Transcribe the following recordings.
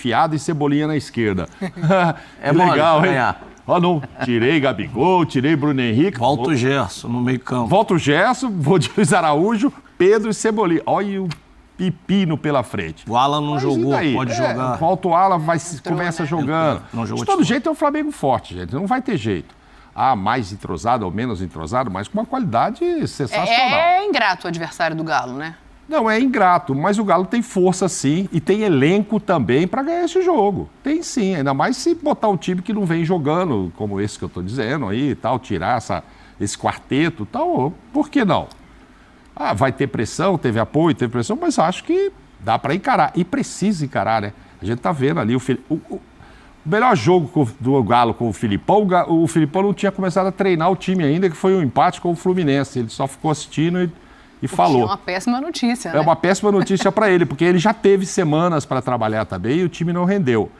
Fiado e Cebolinha na esquerda. É legal, hein? Ganhar. Ó, não, tirei Gabigol, tirei Bruno Henrique. Volta o Gerson no meio campo. Volta o Gerson, vou de Luiz Araújo, Pedro e Cebolinha. Olha o pepino pela frente. O Alan não jogou, pode jogar. Volta o Alan, começa jogando. Não jogou de todo jeito é um Flamengo forte, gente. Não vai ter jeito. Mais entrosado ou menos entrosado, mas com uma qualidade sensacional. É ingrato o adversário do Galo, né? Não, é ingrato, mas o Galo tem força sim e tem elenco também para ganhar esse jogo. Tem sim, ainda mais se botar um time que não vem jogando, como esse que eu estou dizendo aí e tal, tirar esse quarteto e tal, por que não? Vai ter pressão, teve apoio, teve pressão, mas acho que dá para encarar. E precisa encarar, né? A gente tá vendo ali o melhor jogo do Galo com o Filipão não tinha começado a treinar o time ainda, que foi um empate com o Fluminense. Ele só ficou assistindo e falou. É uma péssima notícia, né? É uma péssima notícia para ele, porque ele já teve semanas para trabalhar também e o time não rendeu.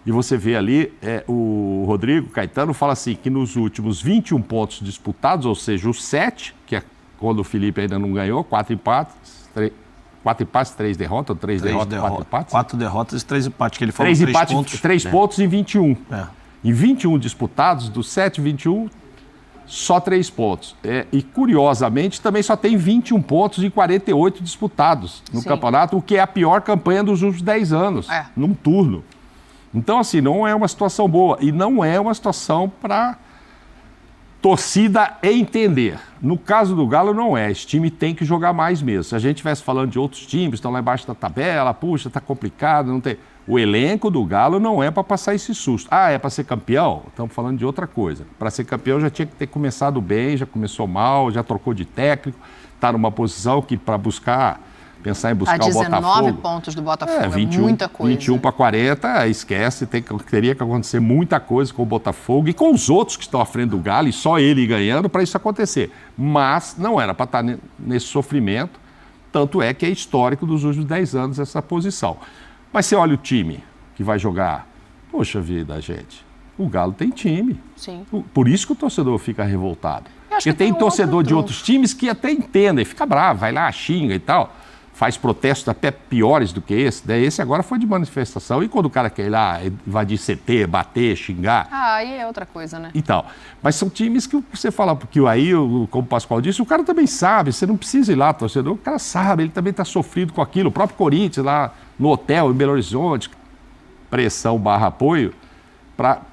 E você vê ali, o Rodrigo Caetano fala assim, que nos últimos 21 pontos disputados, ou seja, os 7, que é quando o Felipe ainda não ganhou, 4 empates, 3 derrotas, ou 3 derrotas, 4 empates? 4 derrotas e 3 empates, que ele falou 3 empates, pontos. 3 pontos em 21. Em 21 disputados, dos 7, 21... só 3 pontos. E, curiosamente, também só tem 21 pontos em 48 disputados no campeonato, o que é a pior campanha dos últimos 10 anos, num turno. Então, assim, não é uma situação boa. E não é uma situação para torcida entender. No caso do Galo, não é. Esse time tem que jogar mais mesmo. Se a gente estivesse falando de outros times, estão lá embaixo da tabela, puxa, está complicado, não tem... O elenco do Galo não é para passar esse susto. É para ser campeão? Estamos falando de outra coisa. Para ser campeão já tinha que ter começado bem, já começou mal, já trocou de técnico, está numa posição que para pensar em buscar o Botafogo... 19 pontos do Botafogo, 21, muita coisa. 21 para 40, esquece, teria que acontecer muita coisa com o Botafogo e com os outros que estão à frente do Galo, e só ele ganhando para isso acontecer. Mas não era para estar nesse sofrimento, tanto é que é histórico dos últimos 10 anos essa posição. Mas você olha o time que vai jogar, poxa vida, gente, o Galo tem time. Sim. Por isso que o torcedor fica revoltado. Porque tem torcedor de outros times que até entendem, fica bravo, vai lá, xinga e tal, faz protestos até piores do que esse. Daí esse agora foi de manifestação. E quando o cara quer ir lá invadir CT, bater, xingar... aí é outra coisa, né? E tal. Mas são times que você fala, porque aí, como o Pascoal disse, o cara também sabe, você não precisa ir lá, torcedor, o cara sabe, ele também está sofrido com aquilo. O próprio Corinthians lá no hotel, em Belo Horizonte, pressão / apoio,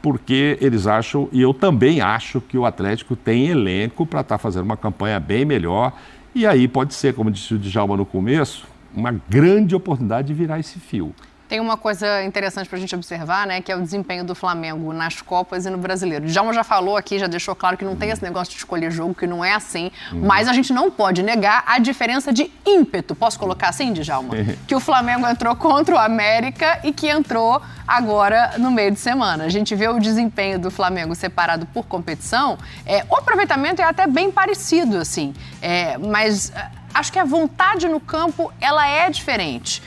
porque eles acham, e eu também acho, que o Atlético tem elenco para estar fazendo uma campanha bem melhor. E aí pode ser, como disse o Djalma no começo, uma grande oportunidade de virar esse fio. Tem uma coisa interessante para a gente observar, né, que é o desempenho do Flamengo nas Copas e no Brasileiro. O Djalma já falou aqui, já deixou claro que não tem esse negócio de escolher jogo, que não é assim, mas a gente não pode negar a diferença de ímpeto. Posso colocar assim, Djalma? Que o Flamengo entrou contra o América e que entrou agora no meio de semana. A gente vê o desempenho do Flamengo separado por competição, o aproveitamento é até bem parecido, assim, mas... Acho que a vontade no campo, ela é diferente.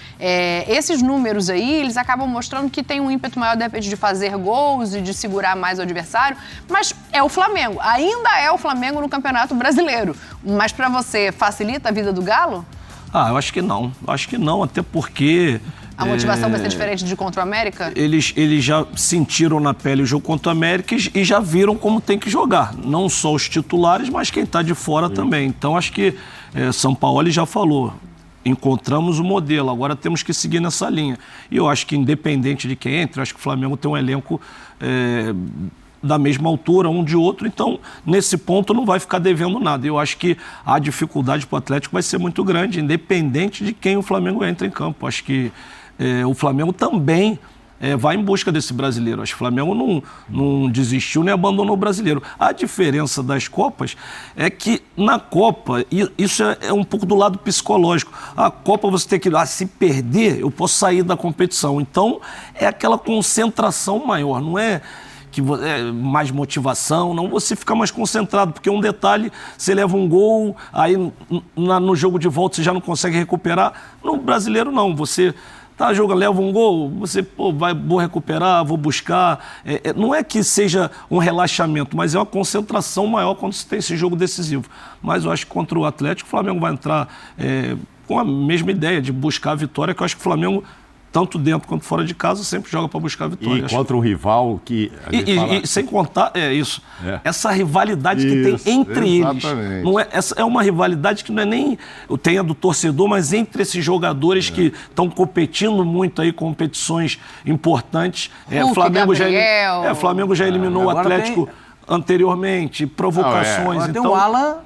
Esses números aí, eles acabam mostrando que tem um ímpeto maior, de repente, de fazer gols e de segurar mais o adversário, mas é o Flamengo. Ainda é o Flamengo no Campeonato Brasileiro. Mas para você, facilita a vida do Galo? Eu acho que não. Acho que não, até porque... A motivação vai ser diferente de contra o América? Eles já sentiram na pele o jogo contra o América e já viram como tem que jogar. Não só os titulares, mas quem está de fora também. Então, acho que São Paulo já falou. Encontramos o modelo, agora temos que seguir nessa linha. E eu acho que, independente de quem entre, eu acho que o Flamengo tem um elenco da mesma altura, um de outro. Então, nesse ponto, não vai ficar devendo nada. Eu acho que a dificuldade para o Atlético vai ser muito grande, independente de quem o Flamengo entra em campo. Acho que o Flamengo também vai em busca desse brasileiro. Acho que o Flamengo não desistiu nem abandonou o brasileiro. A diferença das Copas é que na Copa, isso é um pouco do lado psicológico. A Copa você tem que, se perder, eu posso sair da competição. Então, é aquela concentração maior, não é que mais motivação, não, você fica mais concentrado, porque um detalhe, você leva um gol, aí no jogo de volta você já não consegue recuperar. No brasileiro não, você joga, leva um gol, você vou recuperar, vou buscar. Não é que seja um relaxamento, mas é uma concentração maior quando você tem esse jogo decisivo. Mas eu acho que contra o Atlético, o Flamengo vai entrar com a mesma ideia de buscar a vitória, que eu acho que o Flamengo tanto dentro quanto fora de casa, sempre joga para buscar a vitória. E contra um rival que... E sem contar, essa rivalidade que tem entre eles. Não é, essa é uma rivalidade que não é nem tem a do torcedor, mas entre esses jogadores que estão competindo muito aí, competições importantes. Flamengo já eliminou o Atlético anteriormente, provocações. Tem um ala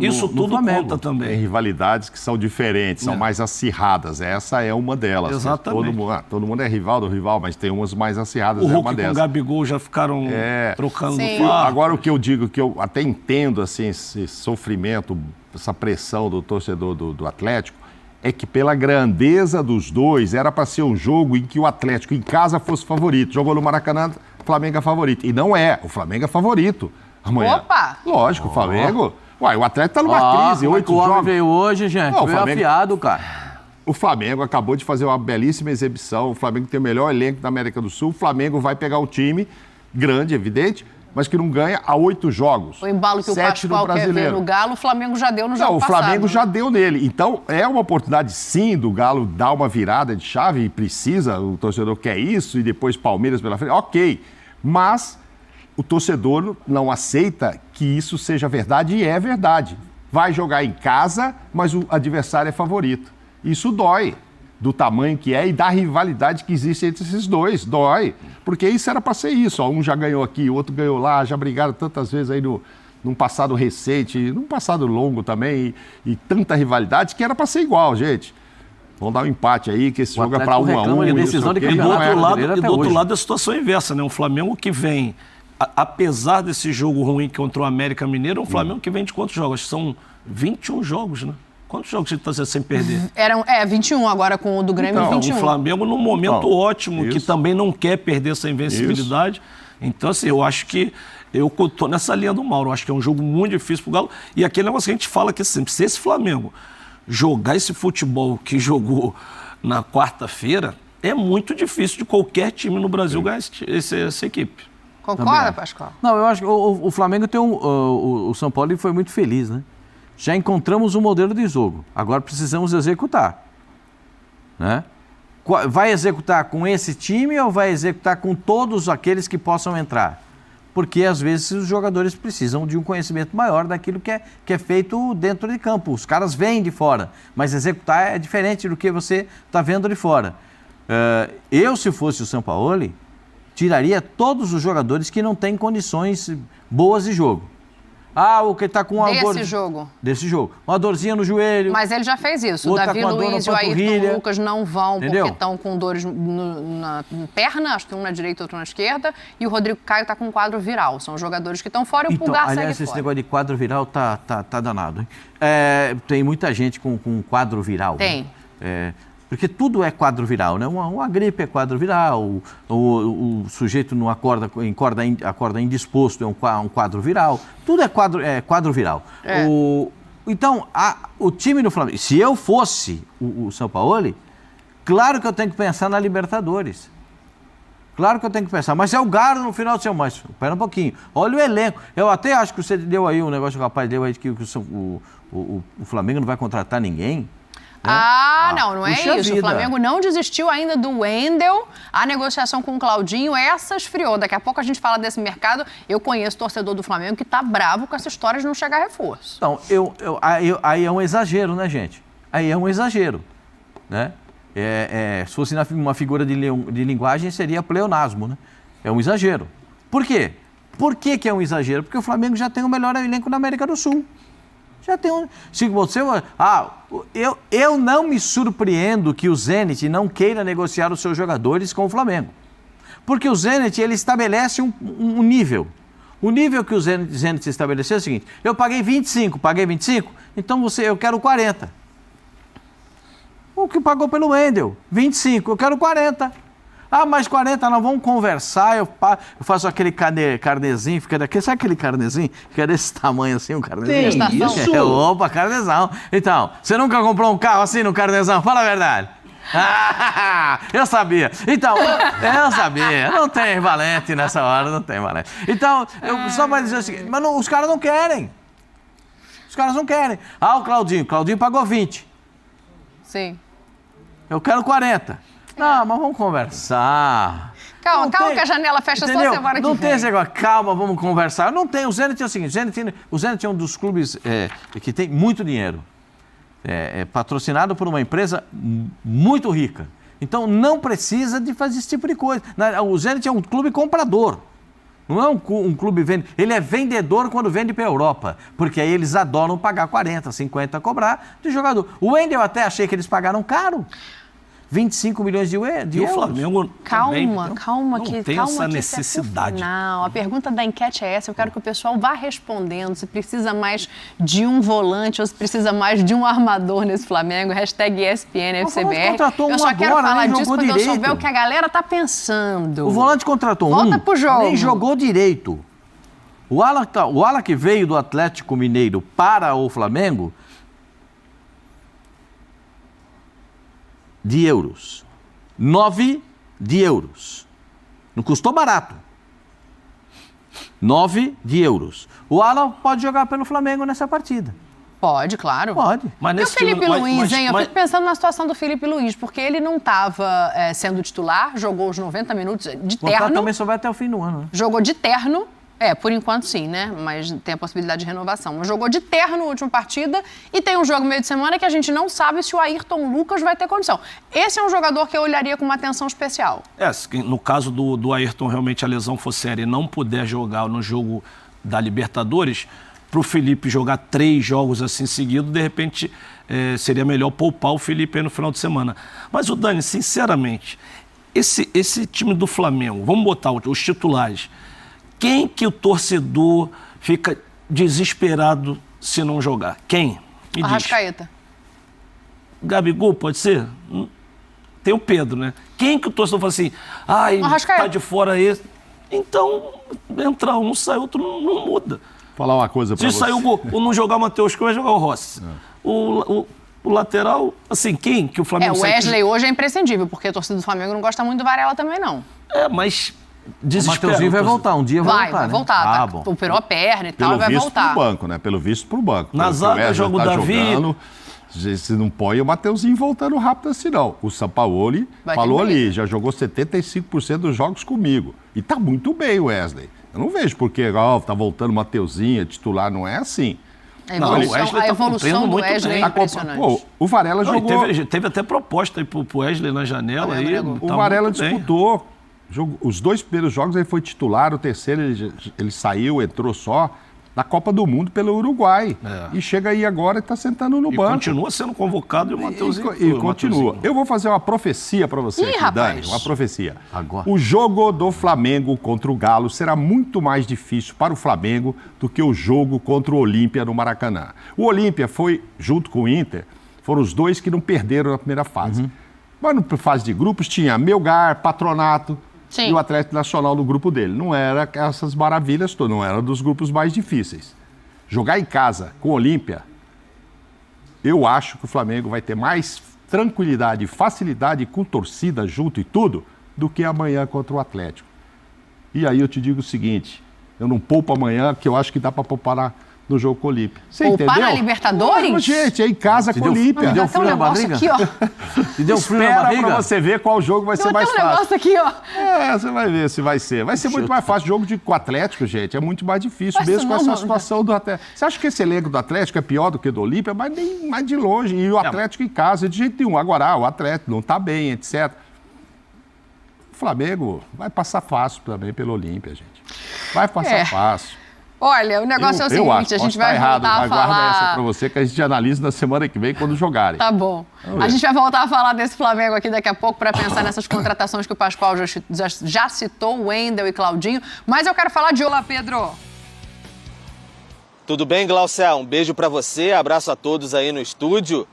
isso tudo Flamengo. conta também. Tem rivalidades que são diferentes, são mais acirradas. Essa é uma delas. Exatamente. Todo mundo é rival do rival, mas tem umas mais acirradas. O Hulk uma com dessas. o Gabigol já ficaram trocando Sim. no par. Agora, o que eu digo, que eu até entendo assim, esse sofrimento, essa pressão do torcedor do Atlético, é que pela grandeza dos dois, era para ser um jogo em que o Atlético em casa fosse favorito. Jogou no Maracanã, o Flamengo é favorito. E não é, o Flamengo é favorito amanhã. Opa! Lógico, o Flamengo... Uai, o Atlético tá numa crise, 8 O homem jogos. veio hoje, gente, Não, o veio Flamengo- afiado, cara. O Flamengo acabou de fazer uma belíssima exibição. O Flamengo tem o melhor elenco da América do Sul. O Flamengo vai pegar um time grande, evidente, mas que não ganha há 8 jogos. O embalo que o 7 no Pascoal quer ver Brasileiro. no Galo, o Flamengo já deu no jogo Não, o passado. Flamengo né? já deu nele. Então, é uma oportunidade, sim, do Galo dar uma virada de chave, e precisa, o torcedor quer isso, e depois Palmeiras pela frente, ok. Mas o torcedor não aceita que isso seja verdade, e é verdade. Vai jogar em casa, mas o adversário é favorito. Isso dói, do tamanho que é e da rivalidade que existe entre esses dois. Dói, porque isso era para ser isso. Ó, um já ganhou aqui, o outro ganhou lá, já brigaram tantas vezes aí num passado recente, num passado longo também, e tanta rivalidade que era para ser igual, gente. Vamos dar um empate aí, que esse jogo é para 1 a 1. reclama de decisão de E do campeonato outro lado, brasileiro até hoje. a situação é inversa, né? Um Flamengo que vem, apesar desse jogo ruim contra o América Mineiro, é um Flamengo que vem de quantos jogos? São 21 jogos, né? Quantos jogos ele está sem perder? 21 agora com o do Grêmio, Então, 21. o Flamengo num momento ótimo, que também não quer perder essa invencibilidade. Então, assim, eu acho que eu estou nessa linha do Mauro. Eu acho que é um jogo muito difícil para o Galo. E aquele negócio que a gente fala aqui sempre, se esse Flamengo jogar esse futebol que jogou na quarta-feira, é muito difícil de qualquer time no Brasil ganhar essa equipe. Concorda, Pascoal? Não, eu acho que o Flamengo tem o São Paulo foi muito feliz, né? Já encontramos um modelo de jogo. Agora precisamos executar. Né? Vai executar com esse time ou vai executar com todos aqueles que possam entrar? Porque, às vezes, os jogadores precisam de um conhecimento maior daquilo que é feito dentro de campo. Os caras vêm de fora, mas executar é diferente do que você está vendo de fora. Eu, se fosse o Sampaoli, tiraria todos os jogadores que não têm condições boas de jogo. O que está com uma dor... Desse jogo. Uma dorzinha no joelho. Mas ele já fez isso. O Davi Luiz e o Ayrton Lucas não vão, porque estão com dores na perna, acho que um na direita e outro na esquerda, e o Rodrigo Caio está com um quadro viral. São jogadores que estão fora e o Pulgar segue fora. Esse negócio de quadro viral tá danado, hein? Tem muita gente com quadro viral. Tem. Né? Porque tudo é quadro viral, né? Uma gripe é quadro viral, o sujeito não acorda indisposto é um quadro viral. Tudo é quadro viral. Então, o time do Flamengo, se eu fosse o Sampaoli, claro que eu tenho que pensar na Libertadores. Claro que eu tenho que pensar, mas é o Galo no final de semana. Mas espera um pouquinho, olha o elenco. Eu até acho que você deu aí um negócio, o rapaz deu aí que o Flamengo não vai contratar ninguém. Não é isso. Vida. O Flamengo não desistiu ainda do Wendel. A negociação com o Claudinho, essa esfriou. Daqui a pouco a gente fala desse mercado. Eu conheço torcedor do Flamengo que tá bravo com essa história de não chegar reforço. Então, aí é um exagero, né, gente? Aí é um exagero, né? Se fosse uma figura de linguagem, seria pleonasmo, né? É um exagero. Por quê? Por que é um exagero? Porque o Flamengo já tem o melhor elenco da América do Sul. Já tem um... Se você... eu não me surpreendo que o Zenit não queira negociar os seus jogadores com o Flamengo. Porque o Zenit, ele estabelece um nível. O nível que o Zenit estabeleceu é o seguinte: eu paguei 25, então eu quero 40. O que pagou pelo Wendel? 25, eu quero 40. Mais 40, não, vamos conversar, eu faço aquele carnezinho, sabe aquele carnezinho? Fica desse tamanho assim, um carnezinho. Tem isso? Opa, carnezão. Então, você nunca comprou um carro assim no carnezão? Fala a verdade. Eu sabia. Então, eu sabia. Não tem valente nessa hora, não tem valente. Então, só para dizer o seguinte, mas os caras não querem. Os caras não querem. O Claudinho pagou 20. Sim. Eu quero 40. Não, mas vamos conversar. Calma que a janela fecha só semana que vem. Não tem esse negócio, calma, vamos conversar. Não tem, o Zenit é o seguinte, o Zenit é um dos clubes que tem muito dinheiro. É patrocinado por uma empresa muito rica. Então não precisa de fazer esse tipo de coisa. O Zenit é um clube comprador. Não é um clube vendedor. Ele é vendedor quando vende para a Europa. Porque aí eles adoram pagar 40, 50 a cobrar de jogador. O Wendel eu até achei que eles pagaram caro. 25 milhões de euros. E o Flamengo Calma, não tem essa necessidade. Não, a pergunta da enquete é essa. Eu quero que o pessoal vá respondendo se precisa mais de um volante ou se precisa mais de um armador nesse Flamengo. Hashtag ESPN FCBR. Eu só quero falar disso quando eu souber o que a galera tá pensando. O volante contratou Volta pro jogo. Nem jogou direito. O Ala que veio do Atlético Mineiro para o Flamengo... de euros. 9 de euros. Não custou barato. 9 de euros. O Alan pode jogar pelo Flamengo nessa partida. Pode, claro. Pode. Mas e o Felipe Luiz, hein? Eu fico pensando na situação do Felipe Luiz, porque ele não estava sendo titular, jogou os 90 minutos de terno. O também só vai até o fim do ano, né? Jogou de terno. Por enquanto sim, né? Mas tem a possibilidade de renovação. Mas jogou de terno na última partida e tem um jogo meio de semana que a gente não sabe se o Ayrton Lucas vai ter condição. Esse é um jogador que eu olharia com uma atenção especial. No caso do Ayrton, realmente a lesão for séria e não puder jogar no jogo da Libertadores, para o Felipe jogar 3 jogos assim seguidos, de repente seria melhor poupar o Felipe aí no final de semana. Mas o Dani, sinceramente, esse time do Flamengo, vamos botar os titulares. Quem que o torcedor fica desesperado se não jogar? Quem? Me Arrascaeta. Diz. Gabigol, pode ser? Tem o Pedro, né? Quem que o torcedor fala assim, tá de fora esse? Então, entra um, sai outro, não muda. Vou falar uma coisa pra você. Se sair o gol, ou não jogar o Matheus Cunha, vai jogar o Rossi. O lateral, assim, quem que o Flamengo... O Wesley hoje é imprescindível, porque a torcida do Flamengo não gosta muito do Varela também, não. Mas... O Mateuzinho vai voltar, um dia vai voltar. Vai voltar, né? Tá? Bom. Operou a perna e tal, vai voltar. Pro banco, né? Pelo visto pro banco. Na zaga joga o Davi. Se não põe o Mateuzinho voltando rápido assim, não. O Sampaoli falou ali, já jogou 75% dos jogos comigo. E tá muito bem o Wesley. Eu não vejo porque tá voltando o Mateuzinho, titular, não é assim. A evolução do Wesley é impressionante. O Varela jogou... Teve até proposta aí pro Wesley na janela. Aí, o Varela disputou... Os 2 primeiros jogos ele foi titular, o terceiro ele saiu, entrou só na Copa do Mundo pelo Uruguai. E chega aí agora e está sentando no banco. Continua sendo convocado e o Mateuzinho... E continua. Eu vou fazer uma profecia para você aqui, Dani. Uma profecia. Agora. O jogo do Flamengo contra o Galo será muito mais difícil para o Flamengo do que o jogo contra o Olímpia no Maracanã. O Olímpia foi, junto com o Inter, foram os 2 que não perderam na primeira fase. Mas na fase de grupos tinha Melgar, Patronato... Sim. E o Atlético Nacional do grupo dele. Não era essas maravilhas todas, não era dos grupos mais difíceis. Jogar em casa com o Olímpia, eu acho que o Flamengo vai ter mais tranquilidade e facilidade com torcida junto e tudo do que amanhã contra o Atlético. E aí eu te digo o seguinte, eu não poupo amanhã, que eu acho que dá para poupar no jogo com o Olímpia. Você entendeu? Poupar na Libertadores? Gente, é em casa com o Olímpia. Deu frio na barriga? Aqui, ó. Deu frio na barriga? Espera pra você ver qual jogo vai ser mais fácil. Tem um negócio aqui, ó. Você vai ver se vai ser. Vai ser muito mais fácil. Jogo com o Atlético, gente, é muito mais difícil, mesmo com essa situação do Atlético. Você acha que esse elenco do Atlético é pior do que do Olímpia? Mas nem mais de longe. E o Atlético em casa, de jeito nenhum. Agora, o Atlético não tá bem, etc. O Flamengo vai passar fácil também pelo Olímpia, gente. Vai passar fácil. Olha, o negócio é o seguinte, a gente vai voltar a falar... Guarda essa pra você que a gente analisa na semana que vem quando jogarem. Tá bom. A gente vai voltar a falar desse Flamengo aqui daqui a pouco para pensar nessas contratações que o Pascoal já citou, Wendel e Claudinho. Mas eu quero falar de... Olá, Pedro. Tudo bem, Glaucia? Um beijo pra você, abraço a todos aí no estúdio.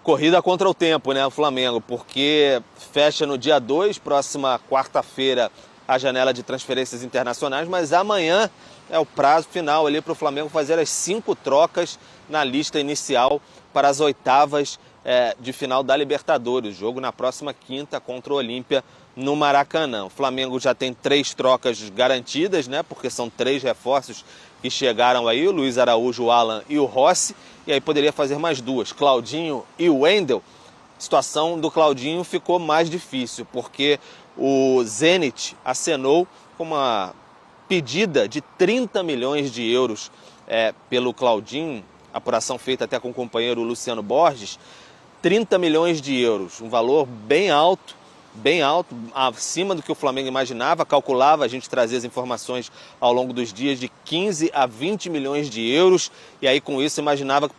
Corrida contra o tempo, né, o Flamengo, porque fecha no dia 2, próxima quarta-feira, a janela de transferências internacionais, mas amanhã é o prazo final ali para o Flamengo fazer as 5 trocas na lista inicial para as oitavas de final da Libertadores. Jogo na próxima quinta contra o Olímpia no Maracanã. O Flamengo já tem 3 trocas garantidas, né? Porque são 3 reforços que chegaram aí, o Luiz Araújo, o Alan e o Rossi. E aí poderia fazer mais 2, Claudinho e o Wendel. a situação do Claudinho ficou mais difícil, porque o Zenit acenou com uma pedida de 30 milhões de euros pelo Claudinho, apuração feita até com o companheiro Luciano Borges, 30 milhões de euros, um valor bem alto, acima do que o Flamengo imaginava, calculava, a gente trazia as informações ao longo dos dias, de 15 a 20 milhões de euros, e aí com isso imaginava que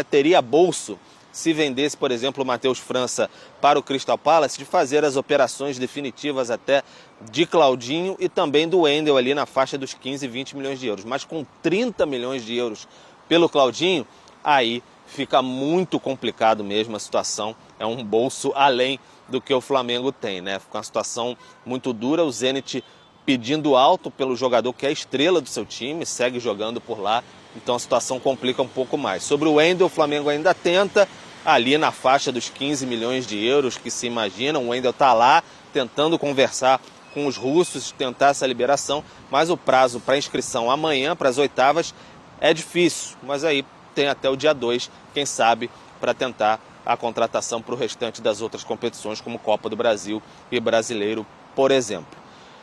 teria bolso, se vendesse, por exemplo, o Matheus França para o Crystal Palace, de fazer as operações definitivas até de Claudinho e também do Wendel ali na faixa dos 15, 20 milhões de euros. Mas com 30 milhões de euros pelo Claudinho, aí fica muito complicado mesmo a situação, é um bolso além do que o Flamengo tem, né? Fica uma situação muito dura, o Zenit pedindo alto pelo jogador que é a estrela do seu time, segue jogando por lá, então a situação complica um pouco mais. Sobre o Wendel, o Flamengo ainda tenta, ali na faixa dos 15 milhões de euros que se imaginam, o Wendel está lá tentando conversar com os russos, tentar essa liberação, mas o prazo para inscrição amanhã, para as oitavas, é difícil, mas aí tem até o dia 2, quem sabe, para tentar a contratação para o restante das outras competições, como Copa do Brasil e Brasileiro, por exemplo.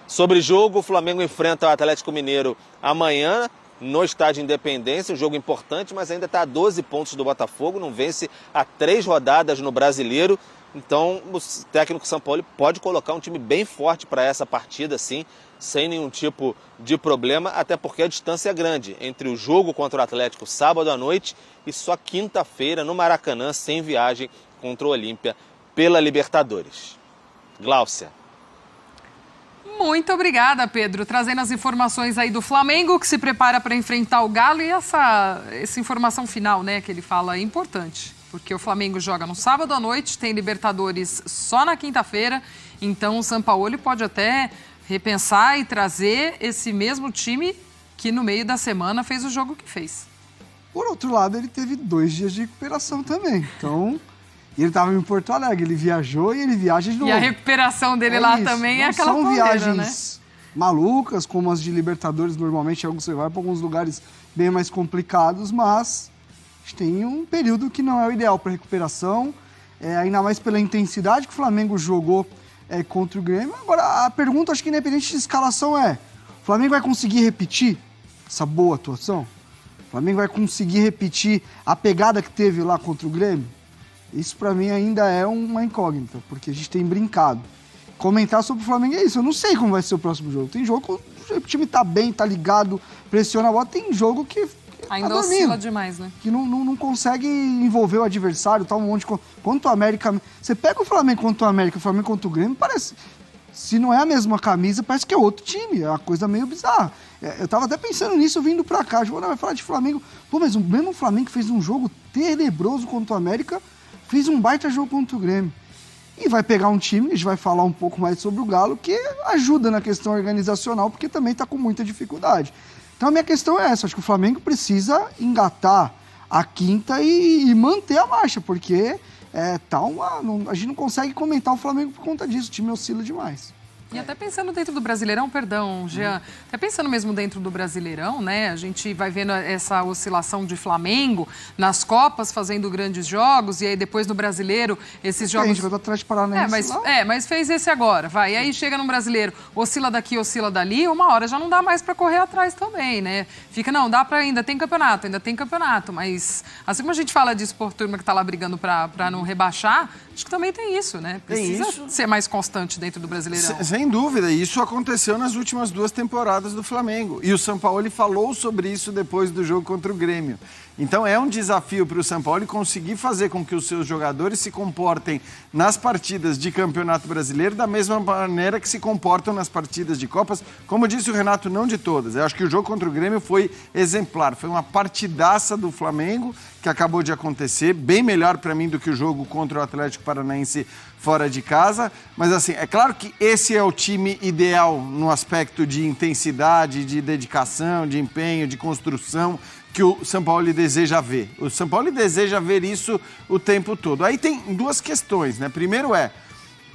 Sobre jogo, o Flamengo enfrenta o Atlético Mineiro amanhã no Estádio Independência, um jogo importante, mas ainda está a 12 pontos do Botafogo, não vence há 3 rodadas no Brasileiro, então o técnico São Paulo pode colocar um time bem forte para essa partida, sim, sem nenhum tipo de problema, até porque a distância é grande entre o jogo contra o Atlético sábado à noite e só quinta-feira no Maracanã, sem viagem contra o Olímpia pela Libertadores. Gláucia. Muito obrigada, Pedro. Trazendo as informações aí do Flamengo, que se prepara para enfrentar o Galo, e essa informação final, né, que ele fala é importante, porque o Flamengo joga no sábado à noite, tem Libertadores só na quinta-feira, então o Sampaoli pode até repensar e trazer esse mesmo time que no meio da semana fez o jogo que fez. Por outro lado, ele teve 2 dias de recuperação também, então... E ele estava em Porto Alegre, ele viajou e ele viaja de novo. E a recuperação dele lá também é aquela pauleira, são viagens, né? Malucas, como as de Libertadores, normalmente você vai para alguns lugares bem mais complicados, mas a gente tem um período que não é o ideal para recuperação, ainda mais pela intensidade que o Flamengo jogou contra o Grêmio. Agora, a pergunta, acho que independente de escalação o Flamengo vai conseguir repetir essa boa atuação? O Flamengo vai conseguir repetir a pegada que teve lá contra o Grêmio? Isso para mim ainda é uma incógnita, porque a gente tem brincado. Comentar sobre o Flamengo é isso, eu não sei como vai ser o próximo jogo. Tem jogo que o time tá bem, tá ligado, pressiona a bola, tem jogo que ainda tá oscila demais, né? Que não consegue envolver o adversário, tá um monte de... Quanto o América... Você pega o Flamengo contra o América, o Flamengo contra o Grêmio, parece... Se não é a mesma camisa, parece que é outro time, é uma coisa meio bizarra. Eu tava até pensando nisso vindo pra cá, vai falar de Flamengo. Pô, mas o mesmo Flamengo que fez um jogo tenebroso contra o América, fez um baita jogo contra o Grêmio. E vai pegar um time, a gente vai falar um pouco mais sobre o Galo, que ajuda na questão organizacional, porque também está com muita dificuldade. Então a minha questão é essa, acho que o Flamengo precisa engatar a quinta e manter a marcha, porque a gente não consegue comentar o Flamengo por conta disso, o time oscila demais. E até pensando dentro do Brasileirão, perdão, Jean, até pensando mesmo dentro do Brasileirão, né? A gente vai vendo essa oscilação de Flamengo nas Copas, fazendo grandes jogos, e aí depois no Brasileiro, esses jogos... Gente, vai do Atlético Paranaense mas fez esse agora, vai. E aí chega no Brasileiro, oscila daqui, oscila dali, uma hora já não dá mais para correr atrás também, né? Fica, não, dá para ainda tem campeonato, mas assim como a gente fala de Sport Turma que tá lá brigando para não rebaixar, acho que também tem isso, né? Precisa ser mais constante dentro do Brasileirão. Sem dúvida, isso aconteceu nas últimas 2 temporadas do Flamengo. E o Sampaoli falou sobre isso depois do jogo contra o Grêmio. Então é um desafio para o Sampaoli conseguir fazer com que os seus jogadores se comportem nas partidas de Campeonato Brasileiro da mesma maneira que se comportam nas partidas de Copas. Como disse o Renato, não de todas. Eu acho que o jogo contra o Grêmio foi exemplar. Foi uma partidaça do Flamengo que acabou de acontecer, bem melhor para mim do que o jogo contra o Atlético Paranaense fora de casa. Mas assim, é claro que esse é o time ideal no aspecto de intensidade, de dedicação, de empenho, de construção que o Sampaoli deseja ver. O Sampaoli deseja ver isso o tempo todo. Aí tem 2 questões, né? Primeiro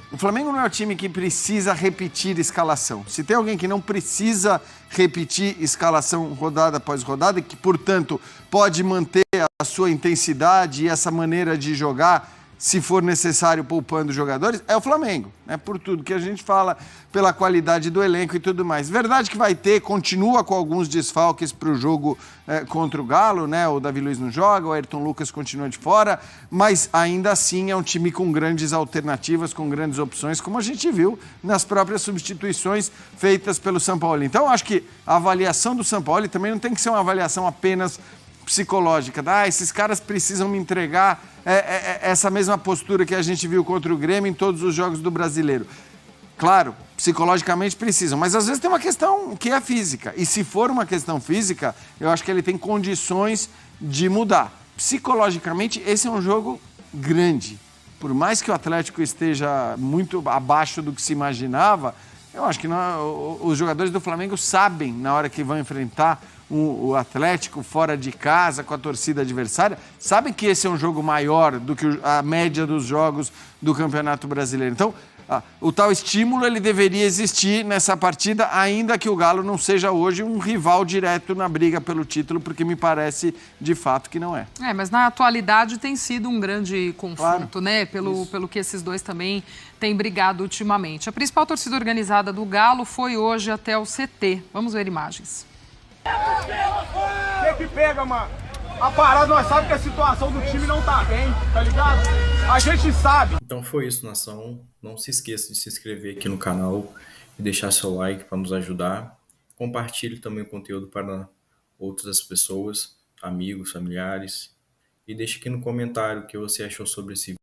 o Flamengo não é o time que precisa repetir escalação. Se tem alguém que não precisa repetir escalação rodada após rodada e que, portanto, pode manter a sua intensidade e essa maneira de jogar se for necessário, poupando jogadores, é o Flamengo, né? Por tudo que a gente fala, pela qualidade do elenco e tudo mais. Verdade que vai ter, continua com alguns desfalques para o jogo contra o Galo, né? O Davi Luiz não joga, o Ayrton Lucas continua de fora, mas ainda assim é um time com grandes alternativas, com grandes opções, como a gente viu nas próprias substituições feitas pelo São Paulo. Então, acho que a avaliação do São Paulo também não tem que ser uma avaliação apenas psicológica. Esses caras precisam me entregar essa mesma postura que a gente viu contra o Grêmio em todos os jogos do Brasileiro. Claro, psicologicamente precisam, mas às vezes tem uma questão que é física. E se for uma questão física, eu acho que ele tem condições de mudar. Psicologicamente, esse é um jogo grande. Por mais que o Atlético esteja muito abaixo do que se imaginava, eu acho que os jogadores do Flamengo sabem, na hora que vão enfrentar o Atlético fora de casa, com a torcida adversária, sabem que esse é um jogo maior do que a média dos jogos do Campeonato Brasileiro. Então, o tal estímulo ele deveria existir nessa partida, ainda que o Galo não seja hoje um rival direto na briga pelo título, porque me parece de fato que não é. Mas na atualidade tem sido um grande confronto, né? Pelo que esses dois também têm brigado ultimamente. A principal torcida organizada do Galo foi hoje até o CT. Vamos ver imagens. O que pega, mano? A parada, nós sabemos que a situação do time não tá bem, tá ligado? A gente sabe. Então foi isso, nação. Não se esqueça de se inscrever aqui no canal e deixar seu like para nos ajudar. Compartilhe também o conteúdo para outras pessoas, amigos, familiares. E deixe aqui no comentário o que você achou sobre esse vídeo.